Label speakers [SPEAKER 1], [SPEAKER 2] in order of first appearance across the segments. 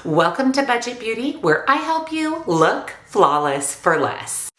[SPEAKER 1] Welcome to Budget Beauty, where I help you look flawless for less.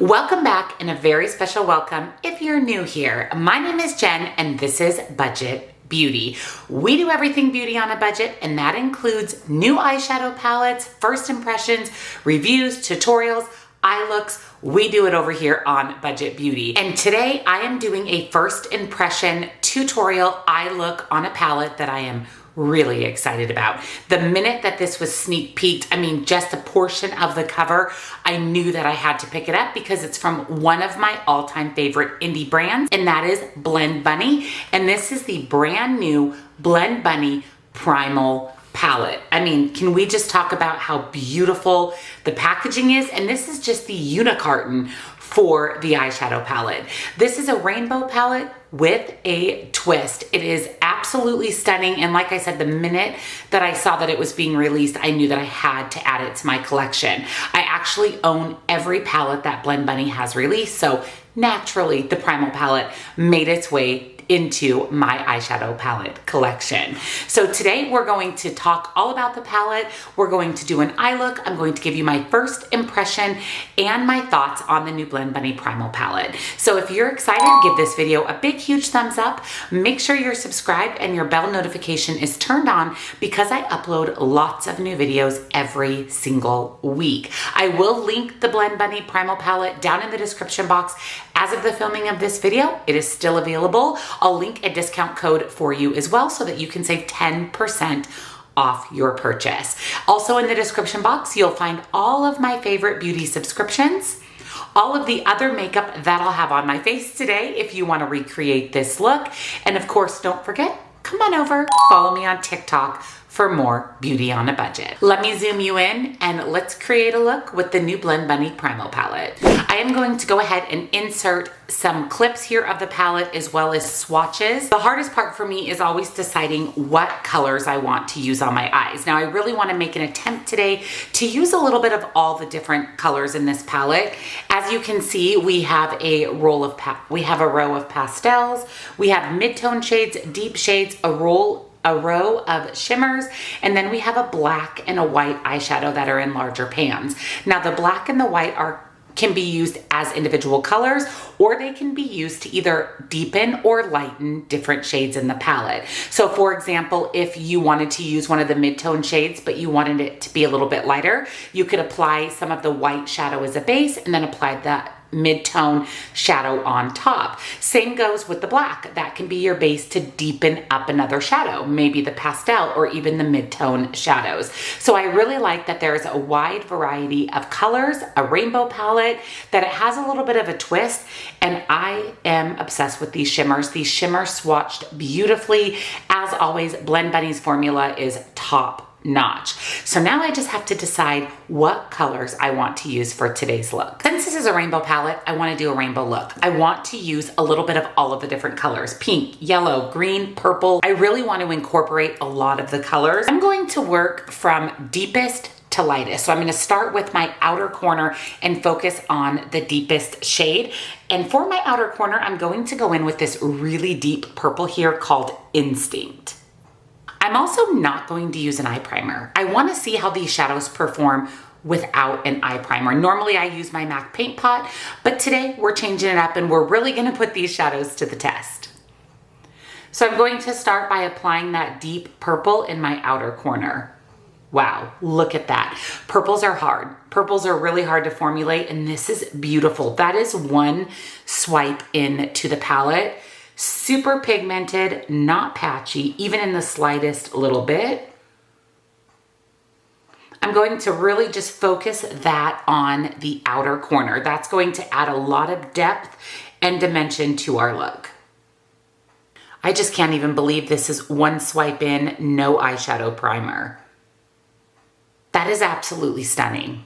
[SPEAKER 1] Welcome back, and a very special welcome if you're new here. My name is Jen, and this is Budget Beauty. We do everything beauty on a budget, and that includes new eyeshadow palettes, first impressions, reviews, tutorials, eye looks. We do it over here on Budget Beauty. And today I am doing a first impression tutorial eye look on a palette that I am really excited about. The minute that this was sneak peeked, just a portion of the cover, I knew that I had to pick it up because it's from one of my all-time favorite indie brands, and that is Blend Bunny. And this is the brand new Blend Bunny Primal palette. Can we just talk about how beautiful the packaging is? And this is just the unicarton for the eyeshadow palette. This is a rainbow palette with a twist. It is absolutely stunning. And like I said, the minute that I saw that it was being released, I knew that I had to add it to my collection. I actually own every palette that Blend Bunny has released. So naturally, the Primal palette made its way into my eyeshadow palette collection. So today we're going to talk all about the palette. We're going to do an eye look. I'm going to give you my first impression and my thoughts on the new Blend Bunny Primal palette. So if you're excited, give this video a big, huge thumbs up. Make sure you're subscribed and your bell notification is turned on because I upload lots of new videos every single week. I will link the Blend Bunny Primal palette down in the description box. As of the filming of this video, it is still available. I'll link a discount code for you as well so that you can save 10% off your purchase. Also in the description box, you'll find all of my favorite beauty subscriptions, all of the other makeup that I'll have on my face today if you want to recreate this look. And of course, don't forget, come on over, follow me on TikTok for more beauty on a budget. Let me zoom you in and let's create a look with the new Blend Bunny Primal palette. I am going to go ahead and insert some clips here of the palette as well as swatches. The hardest part for me is always deciding what colors I want to use on my eyes. Now I really want to make an attempt today to use a little bit of all the different colors in this palette. As you can see, we have a row of pastels, we have mid-tone shades, deep shades, a row of shimmers, and then we have a black and a white eyeshadow that are in larger pans. Now the black and the white can be used as individual colors, or they can be used to either deepen or lighten different shades in the palette. So for example, if you wanted to use one of the mid-tone shades, but you wanted it to be a little bit lighter, you could apply some of the white shadow as a base and then apply that mid-tone shadow on top. Same goes with the black. That can be your base to deepen up another shadow, maybe the pastel or even the mid-tone shadows. So I really like that there's a wide variety of colors, a rainbow palette, that it has a little bit of a twist, and I am obsessed with these shimmers. These shimmers swatched beautifully. As always, Blend Bunny's formula is top notch. So now I just have to decide what colors I want to use for today's look. Since this is a rainbow palette, I want to do a rainbow look. I want to use a little bit of all of the different colors: pink, yellow, green, purple. I really want to incorporate a lot of the colors. I'm going to work from deepest to lightest. So I'm going to start with my outer corner and focus on the deepest shade. And for my outer corner, I'm going to go in with this really deep purple here called Instinct. I'm also not going to use an eye primer. I want to see how these shadows perform without an eye primer. Normally I use my MAC paint pot, but today we're changing it up and we're really going to put these shadows to the test. So I'm going to start by applying that deep purple in my outer corner. Wow, look at that. Purples are hard. Purples are really hard to formulate, and this is beautiful. That is one swipe into the palette. Super pigmented, not patchy, even in the slightest little bit. I'm going to really just focus that on the outer corner. That's going to add a lot of depth and dimension to our look. I just can't even believe this is one swipe in, no eyeshadow primer. That is absolutely stunning.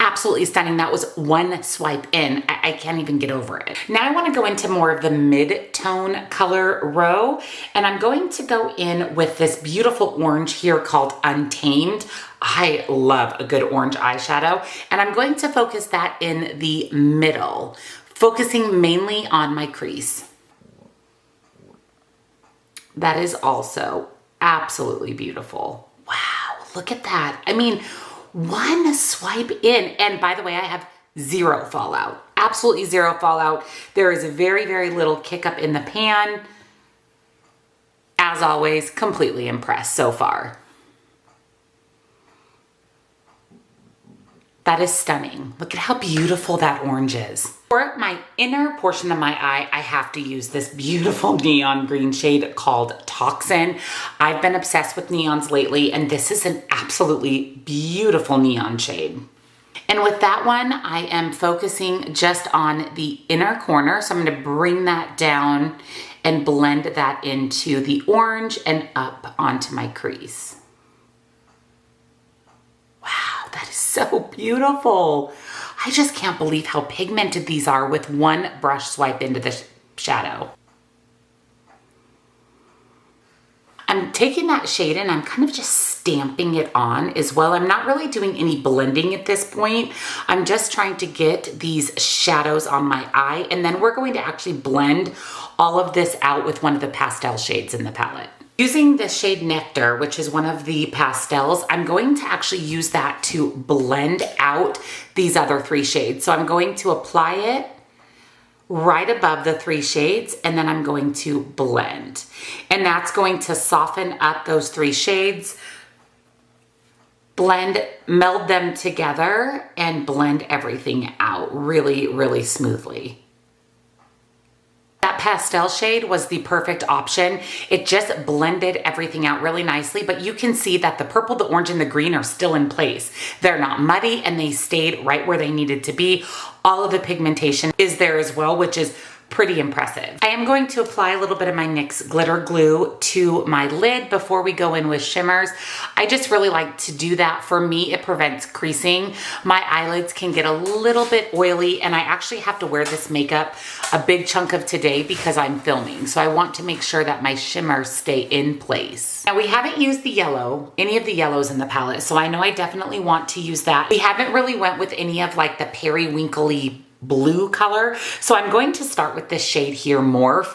[SPEAKER 1] Absolutely stunning. That was one swipe in. I can't even get over it. Now I want to go into more of the mid-tone color row, and I'm going to go in with this beautiful orange here called Untamed. I love a good orange eyeshadow, and I'm going to focus that in the middle focusing mainly on my crease. That is also absolutely beautiful. Wow, look at that. I mean, one swipe in, and by the way, I have zero fallout, absolutely zero fallout. There is very, very little kick up in the pan. As always, completely impressed so far. That is stunning. Look at how beautiful that orange is. For my inner portion of my eye, I have to use this beautiful neon green shade called Toxin. I've been obsessed with neons lately, and this is an absolutely beautiful neon shade. And with that one, I am focusing just on the inner corner. So I'm gonna bring that down and blend that into the orange and up onto my crease. Wow, that is so beautiful. I just can't believe how pigmented these are with one brush swipe into the shadow. I'm taking that shade and I'm kind of just stamping it on as well. I'm not really doing any blending at this point. I'm just trying to get these shadows on my eye, and then we're going to actually blend all of this out with one of the pastel shades in the palette. Using the shade Nectar, which is one of the pastels, I'm going to actually use that to blend out these other three shades. So I'm going to apply it right above the three shades, and then I'm going to blend. And that's going to soften up those three shades, blend, meld them together, and blend everything out really, really smoothly. That pastel shade was the perfect option. It just blended everything out really nicely, but you can see that the purple, the orange, and the green are still in place. They're not muddy, and they stayed right where they needed to be. All of the pigmentation is there as well, which is pretty impressive. I am going to apply a little bit of my NYX glitter glue to my lid before we go in with shimmers. I just really like to do that. For me, it prevents creasing. My eyelids can get a little bit oily, and I actually have to wear this makeup a big chunk of today because I'm filming. So I want to make sure that my shimmers stay in place. Now, we haven't used the yellow, any of the yellows in the palette, so I know I definitely want to use that. We haven't really went with any of like the periwinkly blue color. So I'm going to start with this shade here, Morph.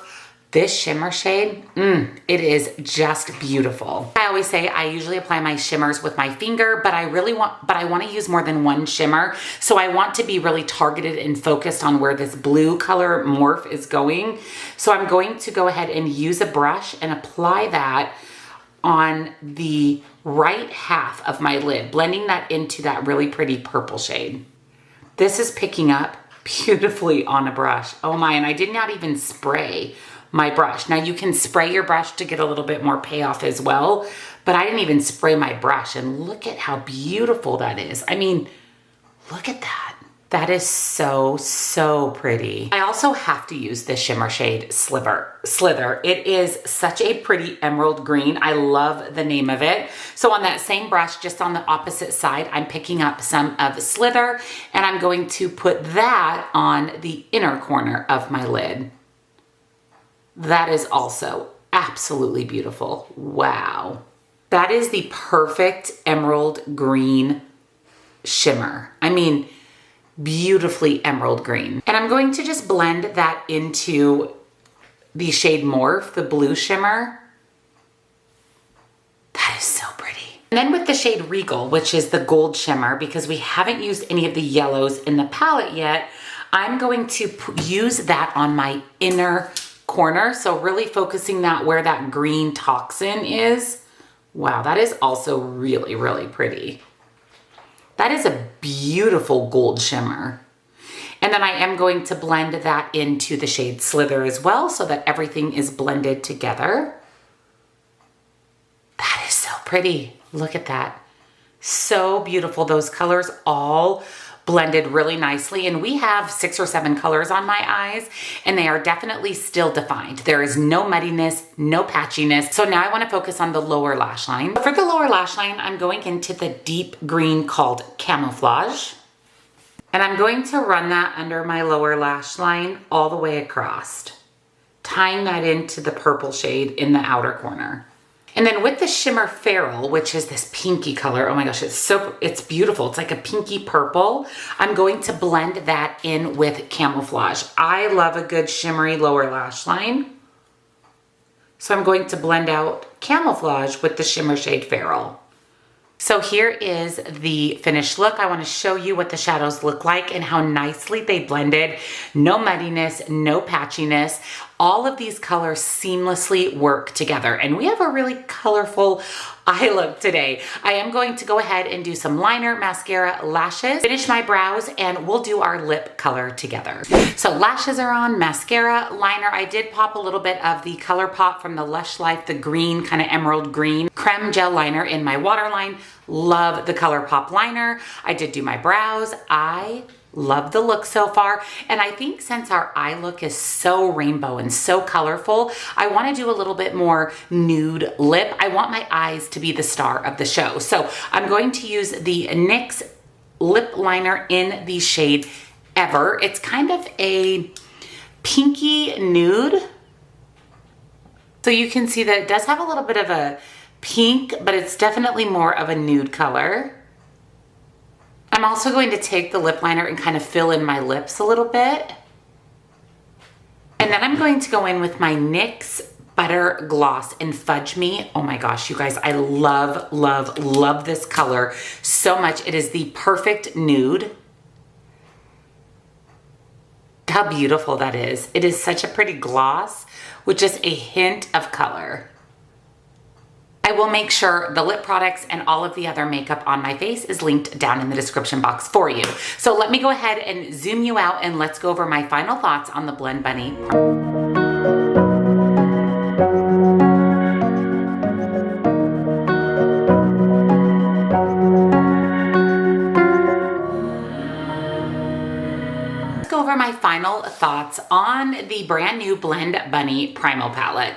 [SPEAKER 1] This shimmer shade, it is just beautiful. I always say I usually apply my shimmers with my finger, but I want to use more than one shimmer. So I want to be really targeted and focused on where this blue color Morph is going. So I'm going to go ahead and use a brush and apply that on the right half of my lid, blending that into that really pretty purple shade. This is picking up beautifully on a brush. Oh my, and I did not even spray my brush. Now you can spray your brush to get a little bit more payoff as well, but I didn't even spray my brush, and look at how beautiful that is. I mean, look at that. That is so, so pretty. I also have to use this shimmer shade Slither. It is such a pretty emerald green. I love the name of it. So on that same brush, just on the opposite side, I'm picking up some of Slither, and I'm going to put that on the inner corner of my lid. That is also absolutely beautiful. Wow. That is the perfect emerald green shimmer. I mean, beautifully emerald green. And I'm going to just blend that into the shade Morph, the blue shimmer. That is so pretty. And then with the shade Regal, which is the gold shimmer, because we haven't used any of the yellows in the palette yet, I'm going to use that on my inner corner. So really focusing that where that green toxin is. Wow, that is also really, really pretty. That is a beautiful gold shimmer. And then I am going to blend that into the shade Slither as well so that everything is blended together. That is so pretty. Look at that. So beautiful. Those colors all blended really nicely, and we have 6 or 7 colors on my eyes, and they are definitely still defined. There is no muddiness, no patchiness. So now I want to focus on the lower lash line. For the lower lash line, I'm going into the deep green called Camouflage, and I'm going to run that under my lower lash line all the way across, tying that into the purple shade in the outer corner. And then with the shimmer Feral, which is this pinky color, oh my gosh, it's beautiful. It's like a pinky purple. I'm going to blend that in with Camouflage. I love a good shimmery lower lash line. So I'm going to blend out Camouflage with the shimmer shade Feral. So here is the finished look. I want to show you what the shadows look like and how nicely they blended. No muddiness, no patchiness. All of these colors seamlessly work together, and we have a really colorful eye look today. I am going to go ahead and do some liner, mascara, lashes, finish my brows, and we'll do our lip color together. So lashes are on, mascara, liner. I did pop a little bit of the ColourPop from the Lush Life, the green, kind of emerald green, creme gel liner in my waterline. Love the ColourPop liner. I did do my brows. I love the look so far. And I think since our eye look is so rainbow and so colorful, I want to do a little bit more nude lip. I want my eyes to be the star of the show. So I'm going to use the NYX lip liner in the shade Ever. It's kind of a pinky nude. So you can see that it does have a little bit of a pink, but it's definitely more of a nude color. I'm also going to take the lip liner and kind of fill in my lips a little bit. And then I'm going to go in with my NYX Butter Gloss and Fudge Me. Oh my gosh, you guys, I love, love, love this color so much. It is the perfect nude. How beautiful that is. It is such a pretty gloss with just a hint of color. I will make sure the lip products and all of the other makeup on my face is linked down in the description box for you. So let me go ahead and zoom you out and let's go over my final thoughts on the Blend Bunny. Let's go over my final thoughts on the brand new Blend Bunny Primal palette.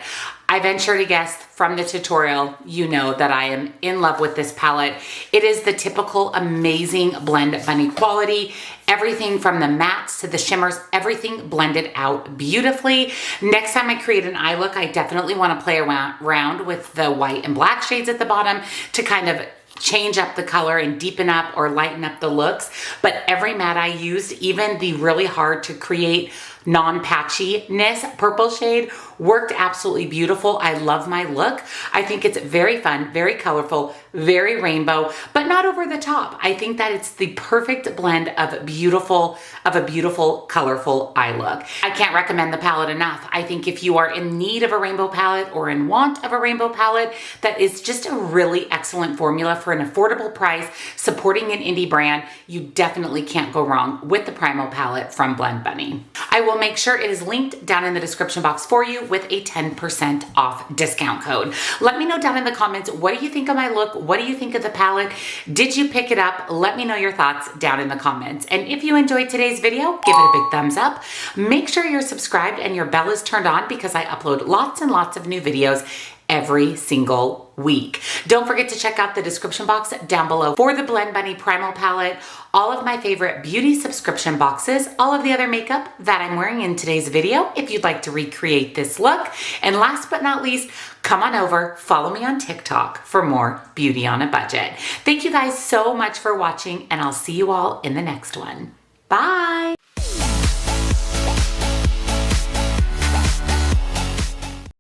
[SPEAKER 1] I venture to guess from the tutorial, you know that I am in love with this palette. It is the typical amazing Blend Bunny quality. Everything from the mattes to the shimmers, everything blended out beautifully. Next time I create an eye look, I definitely want to play around with the white and black shades at the bottom to kind of change up the color and deepen up or lighten up the looks. But every matte I used, even the really hard to create non-patchiness purple shade, worked absolutely beautiful. I love my look. I think it's very fun, very colorful, very rainbow, but not over the top. I think that it's the perfect blend of a beautiful, colorful eye look. I can't recommend the palette enough. I think if you are in need of a rainbow palette or in want of a rainbow palette, that is just a really excellent formula for an affordable price, supporting an indie brand. You definitely can't go wrong with the Primal palette from Blend Bunny. I will make sure it is linked down in the description box for you with a 10% off discount code. Let me know down in the comments, what do you think of my look? What do you think of the palette? Did you pick it up? Let me know your thoughts down in the comments. And if you enjoyed today's video, give it a big thumbs up. Make sure you're subscribed and your bell is turned on because I upload lots and lots of new videos every single week. Don't forget to check out the description box down below for the Blend Bunny Primal palette, all of my favorite beauty subscription boxes, all of the other makeup that I'm wearing in today's video if you'd like to recreate this look. And last but not least, come on over, follow me on TikTok for more beauty on a budget. Thank you guys so much for watching, and I'll see you all in the next one. Bye.